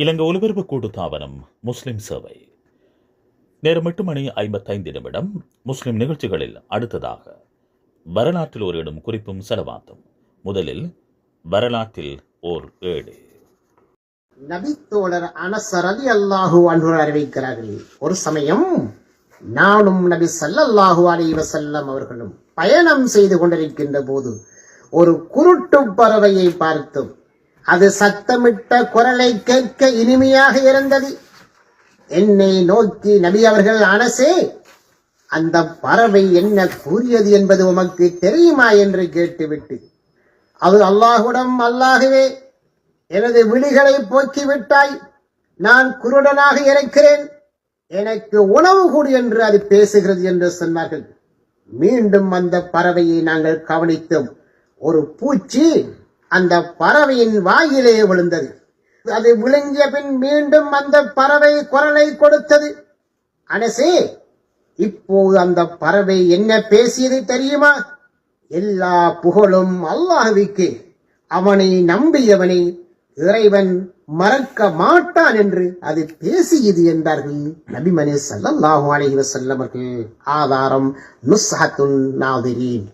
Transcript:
இலங்கை ஒலிபரப்பு கூட்டுத்தாபனம் முஸ்லிம் சேவை. நேரம் 8:55. முஸ்லிம் நிகழ்ச்சிகளில் அடுத்ததாக வரலாற்றில் ஒரு இடம் குறிப்பும் செலவாத்தும். முதலில் வரலாற்றில் ஓர் ஏடு. நபித்தோழர் அனஸ் ரலியல்லாஹு அன்ஹு அறிவிக்கிறார்கள், ஒரு சமயம் நானும் நபி ஸல்லல்லாஹு அலைஹி வஸல்லம் அவர்களும் பயணம் செய்து கொண்டிருக்கின்ற போது ஒரு குருட்டு பறவையை பார்த்தோம். அது சத்தமிட்ட குரலை கேட்க இனிமையாக இருந்தது. என்னை நோக்கி நபி அவர்கள், அனஸே, அந்த பறவை என்ன கூறியது என்பது உமக்கு தெரியுமா என்று கேட்டுவிட்டு, அது அல்லாஹ்விடம், அல்லாஹ்வே, எனது விழிகளை போக்கிவிட்டாய், நான் குருடனாக இருக்கிறேன், எனக்கு உணவு கொடு என்று அது பேசுகிறது என்று சொன்னார்கள். மீண்டும் அந்த பறவையை நாங்கள் கவனித்தோம். ஒரு பூச்சி அந்த பறவையின் வாயிலே விழுந்தது. அது விழுங்கிய பின் மீண்டும் அந்த பறவை குரலை கொடுத்தது. அனஸே, இப்போது அந்த பறவை என்ன பேசியது தெரியுமா? எல்லா புகழும் அல்லாஹ்வுக்கு, அவனை நம்பியவனை இறைவன் மறக்க மாட்டான் என்று அது பேசியது என்றார்கள் நபிமணி ஸல்லல்லாஹு அலைஹி வஸல்லம் அவர்கள். ஆதாரம் நுஸ்ஹத்துன் நாதிரீன்.